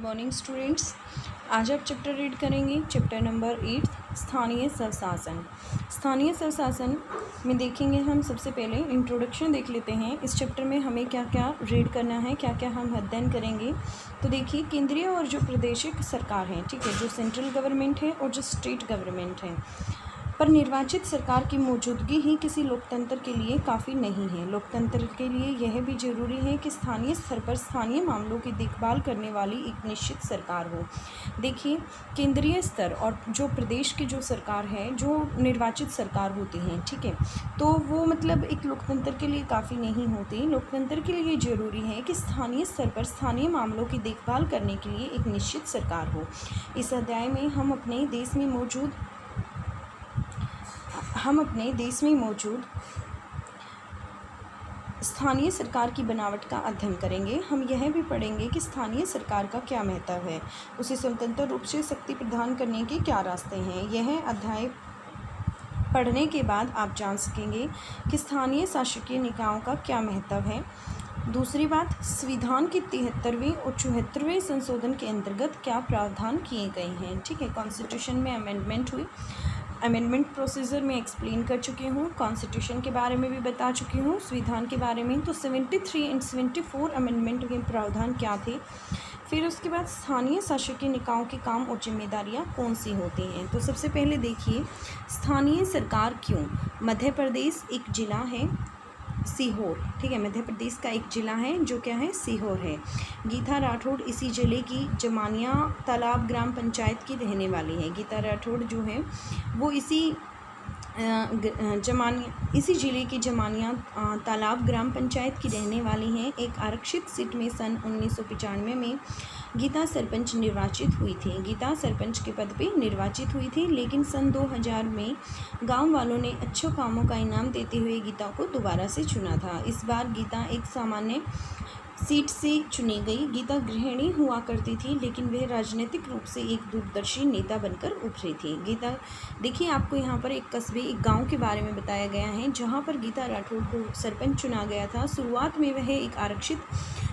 Morning students. आज आप chapter read करेंगे, चैप्टर नंबर 8 स्थानीय स्वशासन। स्थानीय स्वशासन में देखेंगे हम सबसे पहले इंट्रोडक्शन देख लेते हैं। इस चैप्टर में हमें क्या क्या रीड करना है, क्या क्या हम अध्ययन करेंगे। तो देखिए, केंद्रीय और जो प्रादेशिक सरकार है, ठीक है, जो सेंट्रल गवर्नमेंट है और जो स्टेट गवर्नमेंट है, पर निर्वाचित सरकार की मौजूदगी ही किसी लोकतंत्र के लिए काफ़ी नहीं है। लोकतंत्र के लिए यह भी जरूरी है कि स्थानीय स्तर पर स्थानीय मामलों की देखभाल करने वाली एक निश्चित सरकार हो। देखिए, केंद्रीय स्तर और जो प्रदेश की जो सरकार है, जो निर्वाचित सरकार होती हैं, ठीक है, तो वो मतलब एक लोकतंत्र के लिए काफ़ी नहीं होती। लोकतंत्र के लिए जरूरी है कि स्थानीय स्तर पर स्थानीय मामलों की देखभाल करने के लिए एक निश्चित सरकार हो। इस अध्याय में हम अपने देश में मौजूद स्थानीय सरकार की बनावट का अध्ययन करेंगे। हम यह भी पढ़ेंगे कि स्थानीय सरकार का क्या महत्व है, उसे स्वतंत्र रूप से शक्ति प्रदान करने के क्या रास्ते हैं। यह अध्याय पढ़ने के बाद आप जान सकेंगे कि स्थानीय शासकीय निकायों का क्या महत्व है। दूसरी बात, संविधान के 73वें और 74वें संशोधन के अंतर्गत क्या प्रावधान किए गए हैं। ठीक है, कॉन्स्टिट्यूशन में अमेंडमेंट हुई, अमेंडमेंट प्रोसीजर में एक्सप्लेन कर चुकी हूँ, कॉन्स्टिट्यूशन के बारे में भी बता चुकी हूँ, संविधान के बारे में। तो 73 एंड 74 अमेंडमेंट के प्रावधान क्या थे। फिर उसके बाद स्थानीय शासकीय निकायों के काम और जिम्मेदारियाँ कौन सी होती हैं। तो सबसे पहले देखिए, स्थानीय सरकार क्यों। मध्य प्रदेश एक जिला है सीहोर, ठीक है, मध्य प्रदेश का एक जिला है जो क्या है, सीहोर है। गीता राठौड़ इसी जिले की जमानिया तालाब ग्राम पंचायत की रहने वाली है। गीता राठौड़ जो है वो इसी जिले की जमानिया तालाब ग्राम पंचायत की रहने वाली हैं। एक आरक्षित सीट में सन 1995 में गीता सरपंच निर्वाचित हुई थी। गीता सरपंच के पद पे निर्वाचित हुई थी, लेकिन सन 2000 में गांव वालों ने अच्छे कामों का इनाम देते हुए गीता को दोबारा से चुना था। इस बार गीता एक सामान्य सीट से चुनी गई। गीता गृहिणी हुआ करती थी, लेकिन वह राजनीतिक रूप से एक दूरदर्शी नेता बनकर उभरी थी। गीता, देखिए, आपको यहाँ पर एक कस्बे, एक गांव के बारे में बताया गया है जहाँ पर गीता राठौड़ को सरपंच चुना गया था। शुरुआत में वह एक आरक्षित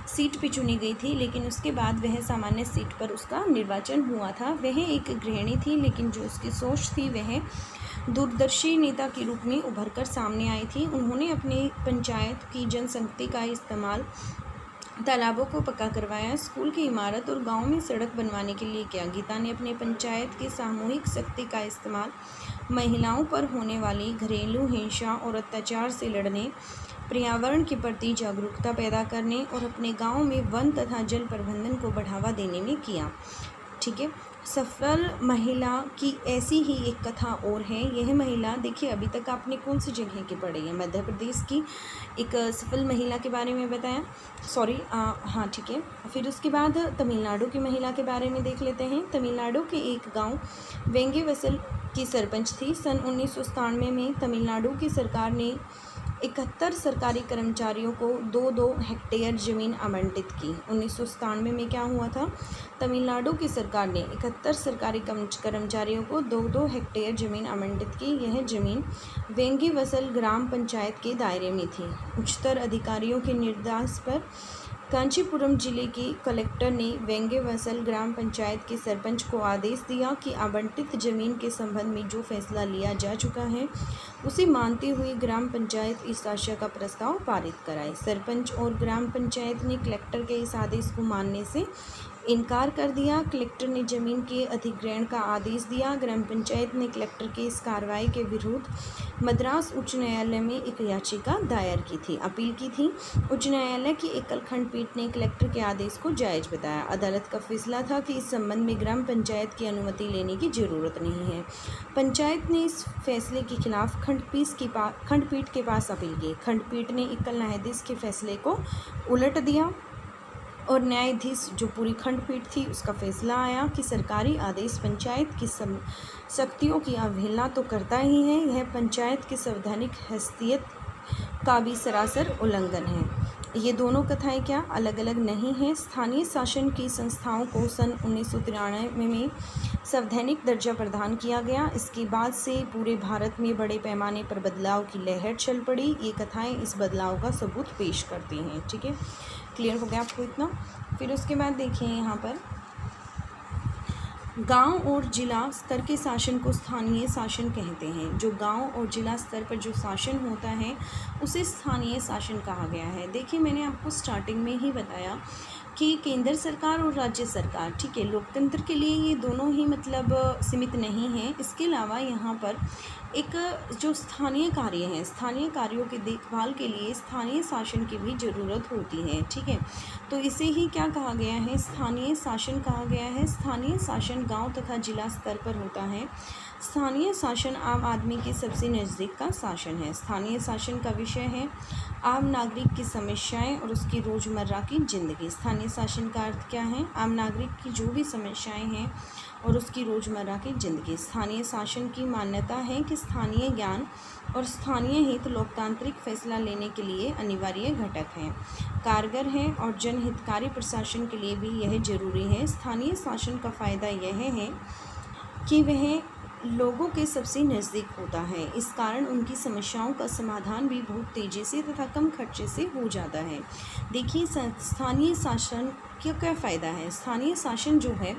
सीट पे चुनी गई थी, लेकिन उसके बाद वह सामान्य सीट पर उसका निर्वाचन हुआ था। वह एक गृहिणी थी, लेकिन जो उसकी सोच थी वह दूरदर्शी नेता के रूप में उभर कर सामने आई थी। उन्होंने अपने पंचायत की जनशक्ति का इस्तेमाल तालाबों को पक्का करवाया, स्कूल की इमारत और गांव में सड़क बनवाने के लिए किया। गीता ने अपने पंचायत की सामूहिक शक्ति का इस्तेमाल महिलाओं पर होने वाली घरेलू हिंसा और अत्याचार से लड़ने, पर्यावरण के प्रति जागरूकता पैदा करने और अपने गांव में वन तथा जल प्रबंधन को बढ़ावा देने में किया। ठीक है, सफल महिला की ऐसी ही एक कथा और है। यह महिला, देखिए, अभी तक आपने कौन सी जगह की पढ़ी है, मध्य प्रदेश की एक सफल महिला के बारे में बताया, हाँ, ठीक है। फिर उसके बाद तमिलनाडु की महिला के बारे में देख लेते हैं। तमिलनाडु के एक गांव वेंगेवसल की सरपंच थी। सन 1997 में तमिलनाडु की सरकार ने 71 सरकारी कर्मचारियों को 2-2 हेक्टेयर ज़मीन आवंटित की। 1997 में क्या हुआ था, तमिलनाडु की सरकार ने 71 सरकारी कर्मचारियों को 2-2 हेक्टेयर ज़मीन आवंटित की। यह ज़मीन वेंगीवसल ग्राम पंचायत के दायरे में थी। उच्चतर अधिकारियों के निर्देश पर कांचीपुरम जिले के कलेक्टर ने वेंगेवसल ग्राम पंचायत के सरपंच को आदेश दिया कि आवंटित जमीन के संबंध में जो फैसला लिया जा चुका है उसे मानते हुए ग्राम पंचायत इस आशय का प्रस्ताव पारित कराए। सरपंच और ग्राम पंचायत ने कलेक्टर के इस आदेश को मानने से इनकार कर दिया। कलेक्टर ने जमीन के अधिग्रहण का आदेश दिया। ग्राम पंचायत ने कलेक्टर के इस कार्रवाई के विरुद्ध मद्रास उच्च न्यायालय में एक याचिका दायर की थी, अपील की थी। उच्च न्यायालय की एकल खंडपीठ ने कलेक्टर के आदेश को जायज बताया। अदालत का फैसला था कि इस संबंध में ग्राम पंचायत की अनुमति लेने की जरूरत नहीं है। पंचायत ने इस फैसले के खिलाफ खंडपीठ के पास अपील की। खंडपीठ ने एकल न्यायाधीश के फैसले को उलट दिया और न्यायाधीश, जो पूरी खंडपीठ थी, उसका फैसला आया कि सरकारी आदेश पंचायत की शक्तियों की अवहेलना तो करता ही है, यह पंचायत की संवैधानिक हैसियत का भी सरासर उल्लंघन है। ये दोनों कथाएं क्या अलग अलग नहीं हैं। स्थानीय शासन की संस्थाओं को सन 1993 में संवैधानिक दर्जा प्रदान किया गया। इसके बाद से पूरे भारत में बड़े पैमाने पर बदलाव की लहर चल पड़ी। ये कथाएं इस बदलाव का सबूत पेश करती हैं। ठीक है, क्लियर हो गया आपको इतना। फिर उसके बाद देखिए यहाँ पर गांव और जिला स्तर के शासन को स्थानीय शासन कहते हैं। जो गांव और जिला स्तर पर जो शासन होता है उसे स्थानीय शासन कहा गया है। देखिए, मैंने आपको स्टार्टिंग में ही बताया कि केंद्र सरकार और राज्य सरकार, ठीक है, लोकतंत्र के लिए ये दोनों ही मतलब सीमित नहीं हैं। इसके अलावा यहाँ पर एक जो स्थानीय कार्य हैं, स्थानीय कार्यों की देखभाल के लिए स्थानीय शासन की भी ज़रूरत होती है, ठीक है। तो इसे ही क्या कहा गया है, स्थानीय शासन कहा गया है। स्थानीय शासन गांव तथा जिला स्तर पर होता है। स्थानीय शासन आम आदमी के सबसे नज़दीक का शासन है। स्थानीय शासन का विषय है आम नागरिक की समस्याएं और उसकी रोज़मर्रा की ज़िंदगी। स्थानीय शासन का अर्थ क्या है, आम नागरिक की जो भी समस्याएं हैं और उसकी रोज़मर्रा की ज़िंदगी। स्थानीय शासन की मान्यता है कि स्थानीय ज्ञान और स्थानीय हित लोकतांत्रिक फैसला लेने के लिए अनिवार्य घटक हैं, कारगर हैं और जनहितकारी प्रशासन के लिए भी यह जरूरी है। स्थानीय शासन का फ़ायदा यह है कि वह लोगों के सबसे नज़दीक होता है। इस कारण उनकी समस्याओं का समाधान भी बहुत तेज़ी से तथा कम खर्चे से हो जाता है। देखिए, स्थानीय शासन का क्या फ़ायदा है। स्थानीय शासन जो है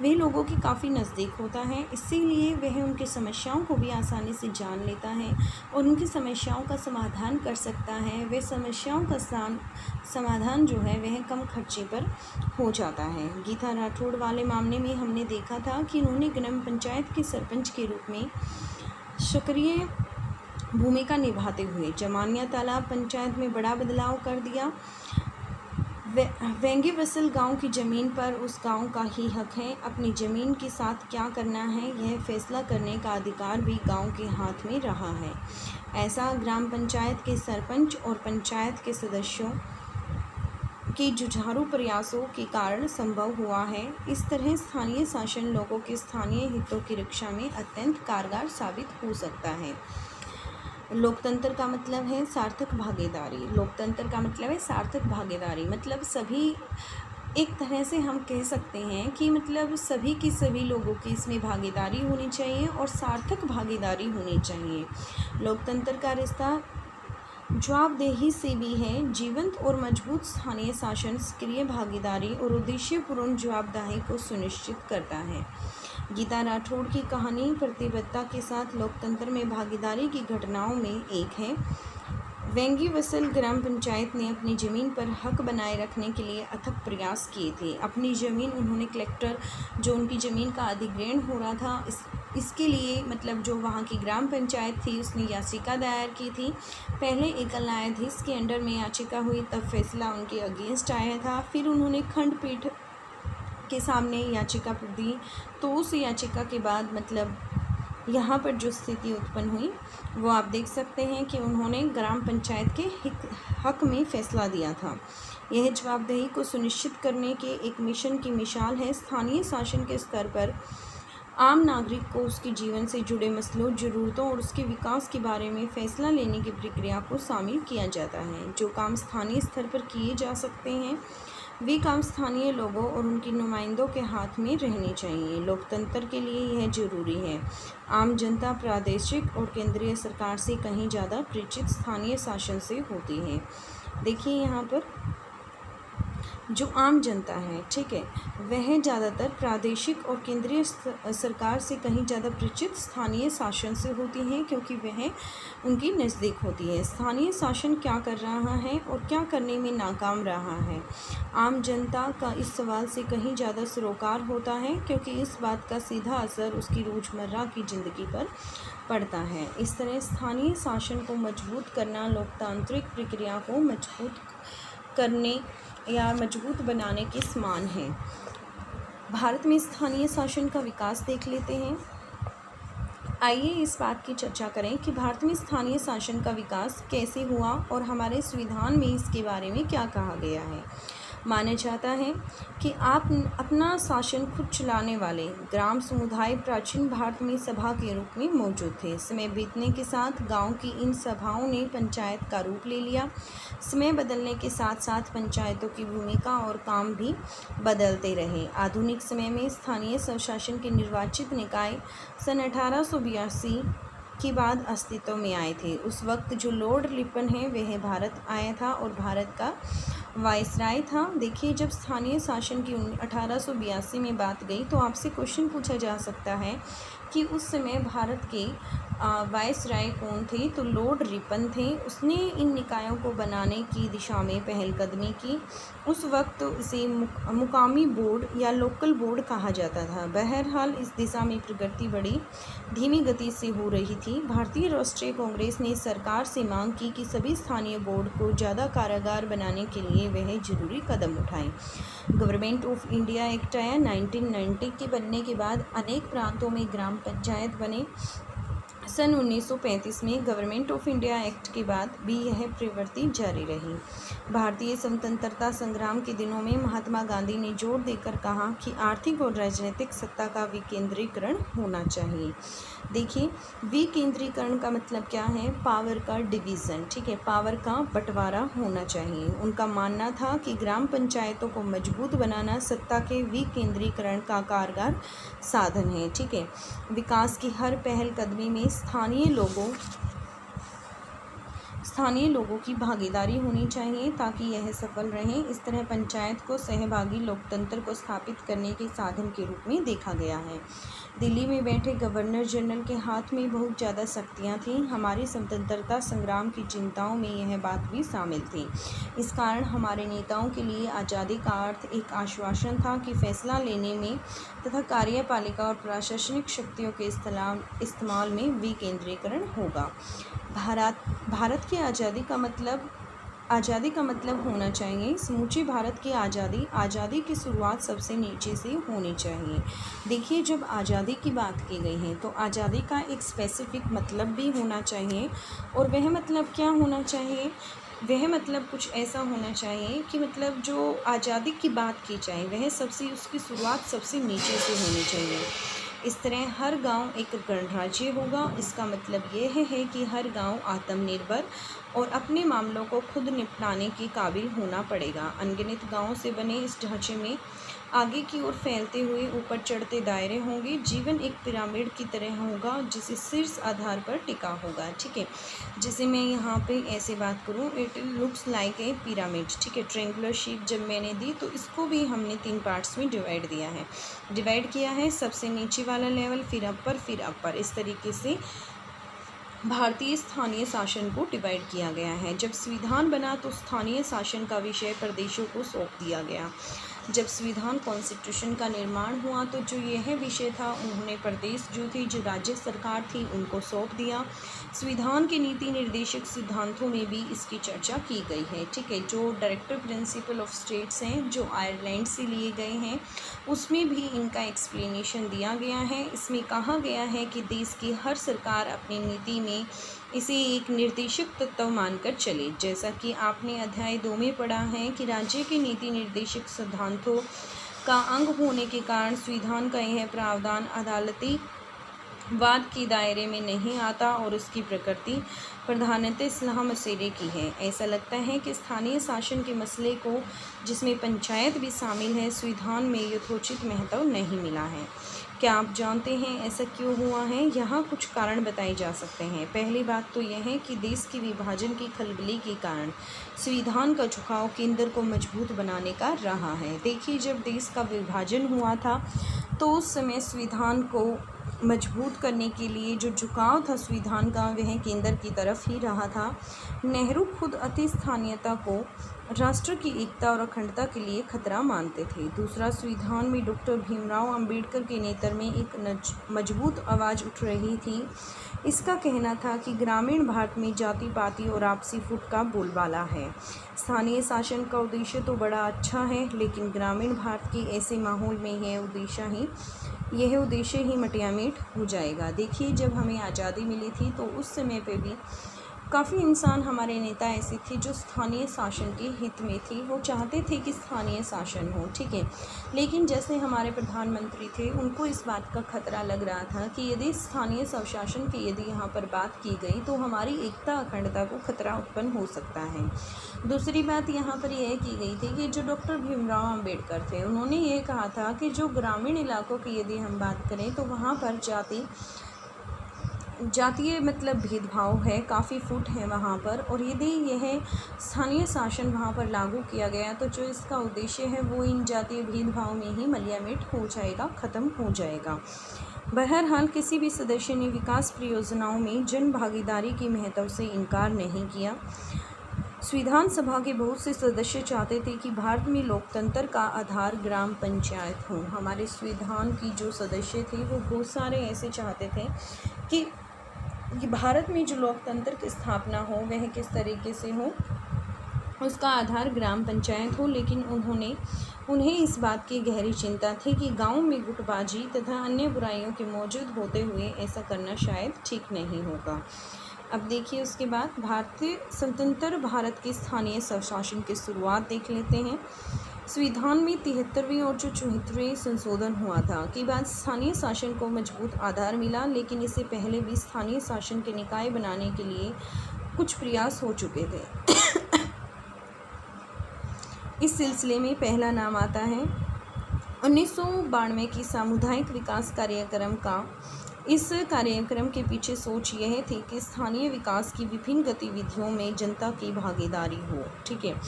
वह लोगों के काफ़ी नज़दीक होता है, इसीलिए वह उनकी समस्याओं को भी आसानी से जान लेता है और उनकी समस्याओं का समाधान कर सकता है। वह समस्याओं का समाधान जो है वह कम खर्चे पर हो जाता है। गीता राठौड़ वाले मामले में हमने देखा था कि उन्होंने ग्राम पंचायत के सरपंच के रूप में सक्रिय भूमिका निभाते हुए जमानिया तालाब पंचायत में बड़ा बदलाव कर दिया। वेंगे वसल गांव की ज़मीन पर उस गांव का ही हक है। अपनी ज़मीन के साथ क्या करना है यह फैसला करने का अधिकार भी गांव के हाथ में रहा है। ऐसा ग्राम पंचायत के सरपंच और पंचायत के सदस्यों के जुझारू प्रयासों के कारण संभव हुआ है। इस तरह स्थानीय शासन लोगों के स्थानीय हितों की रक्षा में अत्यंत कारगर साबित हो सकता है। लोकतंत्र का मतलब है सार्थक भागीदारी। लोकतंत्र का मतलब है सार्थक भागीदारी, मतलब सभी, एक तरह से हम कह सकते हैं कि मतलब सभी की सभी लोगों की इसमें भागीदारी होनी चाहिए और सार्थक भागीदारी होनी चाहिए। लोकतंत्र का रिश्ता जवाबदेही से भी है। जीवंत और मजबूत स्थानीय शासन सक्रिय भागीदारी और उद्देश्यपूर्ण जवाबदेही को सुनिश्चित करता है। गीता राठौड़ की कहानी प्रतिबद्धता के साथ लोकतंत्र में भागीदारी की घटनाओं में एक है। वेंगी वसल ग्राम पंचायत ने अपनी ज़मीन पर हक बनाए रखने के लिए अथक प्रयास किए थे। अपनी ज़मीन उन्होंने कलेक्टर, जो उनकी ज़मीन का अधिग्रहण हो रहा था, इसके लिए मतलब जो वहाँ की ग्राम पंचायत थी उसने याचिका दायर की थी। पहले एक न्यायाधीश के अंडर में याचिका हुई, तब फैसला उनके अगेंस्ट आया था। फिर उन्होंने खंडपीठ के सामने याचिका दी, तो उस याचिका के बाद मतलब यहाँ पर जो स्थिति उत्पन्न हुई वो आप देख सकते हैं कि उन्होंने ग्राम पंचायत के हक में फ़ैसला दिया था। यह जवाबदेही को सुनिश्चित करने के एक मिशन की मिसाल है। स्थानीय शासन के स्तर पर आम नागरिक को उसके जीवन से जुड़े मसलों, ज़रूरतों और उसके विकास के बारे में फ़ैसला लेने की प्रक्रिया को शामिल किया जाता है। जो काम स्थानीय स्तर पर किए जा सकते हैं वे काम स्थानीय लोगों और उनके नुमाइंदों के हाथ में रहने चाहिए। लोकतंत्र के लिए यह जरूरी है। आम जनता प्रादेशिक और केंद्रीय सरकार से कहीं ज़्यादा परिचित स्थानीय शासन से होती है। देखिए, यहाँ पर जो आम जनता है, ठीक है, वह ज़्यादातर प्रादेशिक और केंद्रीय सरकार से कहीं ज़्यादा परिचित स्थानीय शासन से होती है, क्योंकि वह उनकी नज़दीक होती है। स्थानीय शासन क्या कर रहा है और क्या करने में नाकाम रहा है, आम जनता का इस सवाल से कहीं ज़्यादा सरोकार होता है, क्योंकि इस बात का सीधा असर उसकी रोज़मर्रा की ज़िंदगी पर पड़ता है। इस तरह स्थानीय शासन को मजबूत करना लोकतांत्रिक प्रक्रिया को मजबूत करने या मजबूत बनाने के समान है। भारत में स्थानीय शासन का विकास देख लेते हैं। आइए इस बात की चर्चा करें कि भारत में स्थानीय शासन का विकास कैसे हुआ और हमारे संविधान में इसके बारे में क्या कहा गया है। माना जाता है कि आप अपना शासन खुद चलाने वाले ग्राम समुदाय प्राचीन भारत में सभा के रूप में मौजूद थे। समय बीतने के साथ गांव की इन सभाओं ने पंचायत का रूप ले लिया। समय बदलने के साथ साथ पंचायतों की भूमिका और काम भी बदलते रहे। आधुनिक समय में स्थानीय स्वशासन के निर्वाचित निकाय सन 1882 के बाद अस्तित्व में आए थे। उस वक्त जो लॉर्ड लिपन है वह भारत आया था और भारत का वायसराय था। देखिए जब स्थानीय शासन की 1882 में बात गई तो आपसे क्वेश्चन पूछा जा सकता है कि उस समय भारत के वायसराय कौन थे, तो लॉर्ड रिपन थे। उसने इन निकायों को बनाने की दिशा में पहलकदमी की। उस वक्त तो इसे मुकामी बोर्ड या लोकल बोर्ड कहा जाता था। बहरहाल इस दिशा में प्रगति बड़ी धीमी गति से हो रही थी। भारतीय राष्ट्रीय कांग्रेस ने सरकार से मांग की कि सभी स्थानीय बोर्ड को ज़्यादा कारगर बनाने के लिए वह जरूरी कदम उठाएं। गवर्नमेंट ऑफ इंडिया एक्ट आया 1990 के बनने के बाद अनेक प्रांतों में ग्राम पंचायत बने। सन 1935 में गवर्नमेंट ऑफ इंडिया एक्ट के बाद भी यह प्रवृत्ति जारी रही। भारतीय स्वतंत्रता संग्राम के दिनों में महात्मा गांधी ने जोर देकर कहा कि आर्थिक और राजनीतिक सत्ता का विकेंद्रीकरण होना चाहिए। देखिए विकेंद्रीकरण का मतलब क्या है, पावर का डिवीज़न, ठीक है, पावर का बंटवारा होना चाहिए। उनका मानना था कि ग्राम पंचायतों को मजबूत बनाना सत्ता के विकेंद्रीकरण का कारगर साधन है। ठीक है, विकास की हर पहल कदमी में स्थानीय लोगों की भागीदारी होनी चाहिए ताकि यह सफल रहे। इस तरह पंचायत को सहभागी लोकतंत्र को स्थापित करने के साधन के रूप में देखा गया है। दिल्ली में बैठे गवर्नर जनरल के हाथ में बहुत ज़्यादा शक्तियाँ थीं। हमारी स्वतंत्रता संग्राम की चिंताओं में यह बात भी शामिल थी। इस कारण हमारे नेताओं के लिए आज़ादी का अर्थ एक आश्वासन था कि फैसला लेने में तथा कार्यपालिका और प्रशासनिक शक्तियों के इस्तेमाल में विकेंद्रीकरण होगा। भारत की आज़ादी का मतलब होना चाहिए समूचे भारत की आज़ादी की शुरुआत सबसे नीचे से होनी चाहिए। देखिए जब आज़ादी की बात की गई है तो आज़ादी का एक स्पेसिफिक मतलब भी होना चाहिए। और वह मतलब क्या होना चाहिए, वह मतलब कुछ ऐसा होना चाहिए कि मतलब जो आज़ादी की बात की जाए वह उसकी शुरुआत सबसे नीचे से होनी चाहिए। इस तरह हर गांव एक गणराज्य होगा। इसका मतलब यह है कि हर गांव आत्मनिर्भर और अपने मामलों को खुद निपटाने के काबिल होना पड़ेगा। अनगिनत गांवों से बने इस ढांचे में आगे की ओर फैलते हुए ऊपर चढ़ते दायरे होंगे। जीवन एक पिरामिड की तरह होगा जिसे शीर्ष आधार पर टिका होगा। ठीक है, जैसे मैं यहाँ पे ऐसे बात करूँ, it looks like a pyramid. ठीक है, ट्रेंगुलर शेप जब मैंने दी तो इसको भी हमने 3 पार्ट्स में डिवाइड किया है। सबसे नीचे वाला लेवल, फिर अपर, इस तरीके से भारतीय स्थानीय शासन को डिवाइड किया गया है। जब संविधान बना तो स्थानीय शासन का विषय प्रदेशों को सौंप दिया गया। जब संविधान कॉन्स्टिट्यूशन का निर्माण हुआ तो जो यह विषय था उन्होंने प्रदेश जो राज्य सरकार थी उनको सौंप दिया। संविधान के नीति निर्देशक सिद्धांतों में भी इसकी चर्चा की गई है। ठीक है, जो डायरेक्टिव प्रिंसिपल ऑफ स्टेट्स हैं जो आयरलैंड से लिए गए हैं उसमें भी इनका एक्सप्लेनेशन दिया गया है। इसमें कहा गया है कि देश की हर सरकार अपनी नीति में इसे एक निर्देशक तत्व मानकर चले। जैसा कि आपने अध्याय 2 में पढ़ा है कि राज्य के नीति निर्देशक सिद्धांतों का अंग होने के कारण संविधान का यह प्रावधान अदालती वाद के दायरे में नहीं आता और उसकी प्रकृति प्रधानतः इस्लाह मसले की है। ऐसा लगता है कि स्थानीय शासन के मसले को, जिसमें पंचायत भी शामिल है, संविधान में यथोचित महत्व नहीं मिला है। क्या आप जानते हैं ऐसा क्यों हुआ है? यहाँ कुछ कारण बताए जा सकते हैं। पहली बात तो यह है कि देश के विभाजन की खलबली के कारण संविधान का झुकाव केंद्र को मजबूत बनाने का रहा है। देखिए जब देश का विभाजन हुआ था तो उस समय संविधान को मजबूत करने के लिए जो झुकाव था संविधान का वह केंद्र की तरफ ही रहा था। नेहरू खुद अति स्थानीयता को राष्ट्र की एकता और अखंडता के लिए खतरा मानते थे। दूसरा, संविधान में डॉक्टर भीमराव अंबेडकर के नेतृत्व में एक मजबूत आवाज़ उठ रही थी। इसका कहना था कि ग्रामीण भारत में जाति पाति और आपसी फूट का बोलबाला है। स्थानीय शासन का उद्देश्य तो बड़ा अच्छा है लेकिन ग्रामीण भारत के ऐसे माहौल में यह उद्देश्य ही मटियामेट हो जाएगा। देखिए जब हमें आज़ादी मिली थी तो उस समय पे भी काफ़ी इंसान, हमारे नेता ऐसे थे जो स्थानीय शासन के हित में थे। वो चाहते थे कि स्थानीय शासन हो, ठीक है, लेकिन जैसे हमारे प्रधानमंत्री थे उनको इस बात का खतरा लग रहा था कि यदि स्थानीय स्वशासन की यदि यहाँ पर बात की गई तो हमारी एकता अखंडता को खतरा उत्पन्न हो सकता है। दूसरी बात यहाँ पर यह की गई थी कि जो डॉक्टर भीमराव अंबेडकर थे उन्होंने ये कहा था कि जो ग्रामीण इलाकों की यदि हम बात करें तो वहाँ पर जातीय मतलब भेदभाव है, काफ़ी फुट है वहाँ पर, और यदि यह स्थानीय शासन वहाँ पर लागू किया गया तो जो इसका उद्देश्य है वो इन जातीय भेदभाव में ही मलियामेट हो जाएगा, ख़त्म हो जाएगा। बहरहाल किसी भी सदस्य ने विकास परियोजनाओं में जन भागीदारी की महत्व से इनकार नहीं किया। संविधान सभा के बहुत से सदस्य चाहते थे कि भारत में लोकतंत्र का आधार ग्राम पंचायत हो। हमारे संविधान की जो सदस्य थे वो बहुत सारे ऐसे चाहते थे कि भारत में जो लोकतंत्र की स्थापना हो वह किस तरीके से हो, उसका आधार ग्राम पंचायत हो। लेकिन उन्हें इस बात की गहरी चिंता थी कि गांव में गुटबाजी तथा अन्य बुराइयों के मौजूद होते हुए ऐसा करना शायद ठीक नहीं होगा। अब देखिए उसके बाद भारतीय स्वतंत्र भारत के स्थानीय स्वशासन की शुरुआत देख लेते हैं। संविधान में 73वें और जो 74वें संशोधन हुआ था के बाद स्थानीय शासन को मजबूत आधार मिला, लेकिन इससे पहले भी स्थानीय शासन के निकाय बनाने के लिए कुछ प्रयास हो चुके थे। इस सिलसिले में पहला नाम आता है 1992 की सामुदायिक विकास कार्यक्रम का। इस कार्यक्रम के पीछे सोच यह थी कि स्थानीय विकास की विभिन्न गतिविधियों में जनता की भागीदारी हो। ठीक है,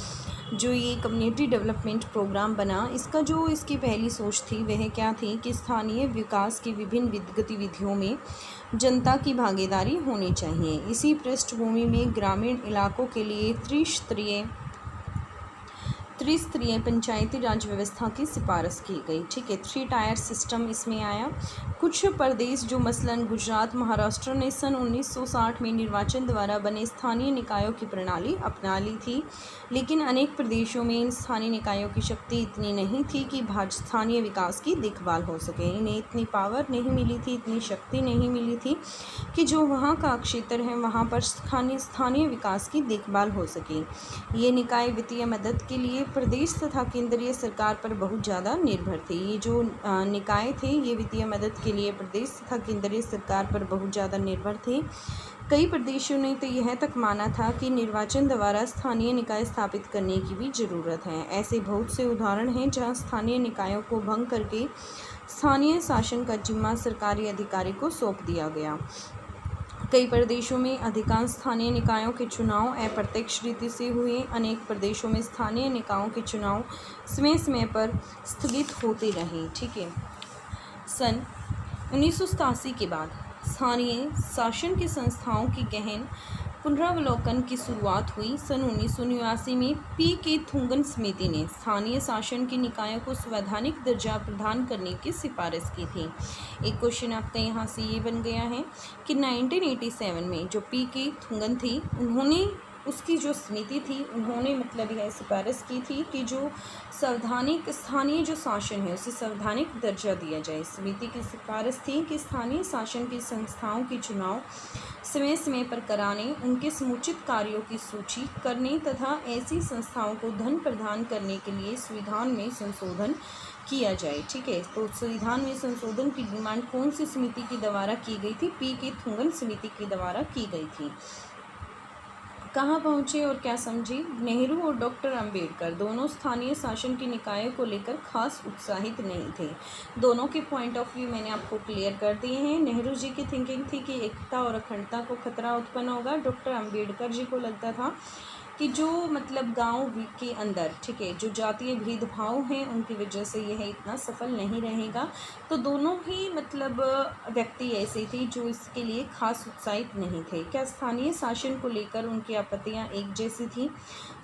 जो ये कम्युनिटी डेवलपमेंट प्रोग्राम बना, इसकी पहली सोच थी वह क्या थी कि स्थानीय विकास की विभिन्न गतिविधियों में जनता की भागीदारी होनी चाहिए। इसी पृष्ठभूमि में ग्रामीण इलाकों के लिए त्रिस्तरीय पंचायती राज व्यवस्था की सिफारिश की गई। ठीक है, 3 टायर सिस्टम इसमें आया। कुछ प्रदेश जो मसलन गुजरात, महाराष्ट्र ने सन 1960 में निर्वाचन द्वारा बने स्थानीय निकायों की प्रणाली अपना ली थी, लेकिन अनेक प्रदेशों में इन स्थानीय निकायों की शक्ति इतनी नहीं थी कि स्थानीय विकास की देखभाल हो सके। इन्हें इतनी पावर नहीं मिली थी, इतनी शक्ति नहीं मिली थी कि जो वहाँ का क्षेत्र है वहाँ पर स्थानीय विकास की देखभाल हो सके। ये निकाय वित्तीय मदद के लिए प्रदेश तथा केंद्रीय सरकार पर बहुत ज़्यादा निर्भर थे। ये जो निकाय थे ये वित्तीय मदद के लिए प्रदेश तथा केंद्रीय सरकार पर बहुत ज़्यादा निर्भर थे। कई प्रदेशों ने तो यह तक माना था कि निर्वाचन द्वारा स्थानीय निकाय स्थापित करने की भी ज़रूरत है। ऐसे बहुत से उदाहरण हैं जहां स्थानीय निकायों को भंग करके स्थानीय शासन का जिम्मा सरकारी अधिकारी को सौंप दिया गया। कई प्रदेशों में अधिकांश स्थानीय निकायों के चुनाव अप्रत्यक्ष रीति से हुए। अनेक प्रदेशों में स्थानीय निकायों के चुनाव समय समय पर स्थगित होते रहे। ठीक है, सन 1987 के बाद स्थानीय शासन की संस्थाओं की गहन पुनरावलोकन की शुरुआत हुई। सन 1989 में पी.के. थुंगन समिति ने स्थानीय शासन के निकायों को संवैधानिक दर्जा प्रदान करने की सिफारिश की थी। एक क्वेश्चन आपका यहाँ से ये बन गया है कि 1987 में जो पी.के. थुंगन थी उसकी जो समिति थी उन्होंने मतलब यह सिफारिश की थी कि जो संवैधानिक स्थानीय जो शासन है उसे संवैधानिक दर्जा दिया जाए। समिति की सिफारिश थी कि स्थानीय शासन की संस्थाओं के चुनाव समय समय पर कराने, उनके समुचित कार्यों की सूची करने तथा ऐसी संस्थाओं को धन प्रदान करने के लिए संविधान में संशोधन किया जाए। ठीक है, तो संविधान में संशोधन की डिमांड कौन सी समिति के द्वारा की गई थी? पी.के. थुंगन समिति के द्वारा की गई थी। कहाँ पहुँचे और क्या समझे? नेहरू और डॉक्टर अंबेडकर दोनों स्थानीय शासन के निकायों को लेकर खास उत्साहित नहीं थे। दोनों के पॉइंट ऑफ व्यू मैंने आपको क्लियर कर दिए हैं। नेहरू जी की थिंकिंग थी कि एकता और अखंडता को खतरा उत्पन्न होगा। डॉक्टर अंबेडकर जी को लगता था कि जो मतलब गांव के अंदर, ठीक है, जो जातीय भेदभाव हैं उनकी वजह से यह इतना सफल नहीं रहेगा। तो दोनों ही मतलब व्यक्ति ऐसे थे जो इसके लिए खास उत्साहित नहीं थे। क्या स्थानीय शासन को लेकर उनकी आपत्तियां एक जैसी थी?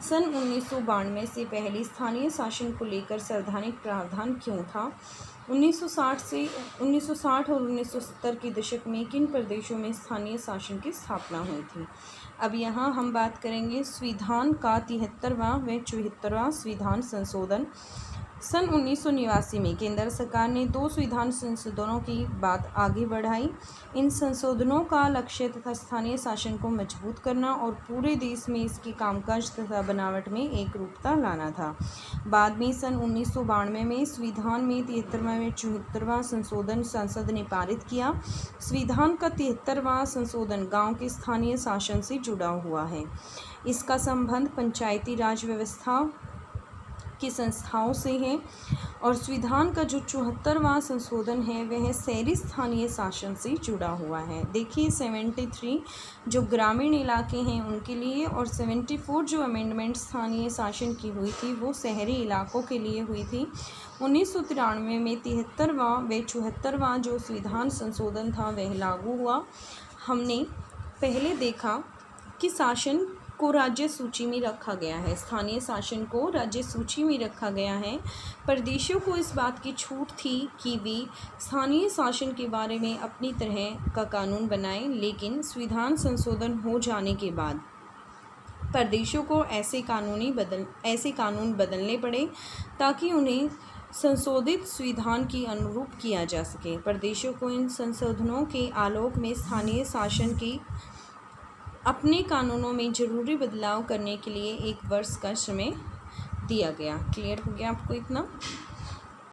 सन 1992 से पहले स्थानीय शासन को लेकर संवैधानिक प्रावधान क्यों था? 1960 और 1970 के दशक में किन प्रदेशों में स्थानीय शासन की स्थापना हुई थी? अब यहाँ हम बात करेंगे संविधान का 73वां व 74वां संविधान संशोधन। सन 1989 में केंद्र सरकार ने 2 संविधान संशोधनों की बात आगे बढ़ाई। इन संशोधनों का लक्ष्य तथा स्थानीय शासन को मजबूत करना और पूरे देश में इसकी कामकाज तथा बनावट में एक रूपता लाना था। बाद में सन 1992 में संविधान में 73वां व 74वां संशोधन संसद ने पारित किया। संविधान का 73वां संशोधन गाँव के स्थानीय शासन से जुड़ा हुआ है। इसका संबंध पंचायती राज व्यवस्था की संस्थाओं से है और संविधान का जो 74वां संशोधन है वह शहरी स्थानीय शासन से जुड़ा हुआ है। देखिए 73 जो ग्रामीण इलाके हैं उनके लिए, और 74 जो अमेंडमेंट स्थानीय शासन की हुई थी वो शहरी इलाकों के लिए हुई थी। 1993 में 73वां व 74वां जो संविधान संशोधन था वह लागू हुआ। हमने पहले देखा कि शासन को राज्य सूची में रखा गया है, स्थानीय शासन को राज्य सूची में रखा गया है। प्रदेशों को इस बात की छूट थी कि वे स्थानीय शासन के बारे में अपनी तरह का कानून बनाएं, लेकिन संविधान संशोधन हो जाने के बाद प्रदेशों को ऐसे कानून बदलने पड़े ताकि उन्हें संशोधित संविधान के अनुरूप किया जा सके। प्रदेशों को इन संशोधनों के आलोक में स्थानीय शासन की अपने कानूनों में ज़रूरी बदलाव करने के लिए 1 वर्ष का समय दिया गया। क्लियर हो गया आपको इतना?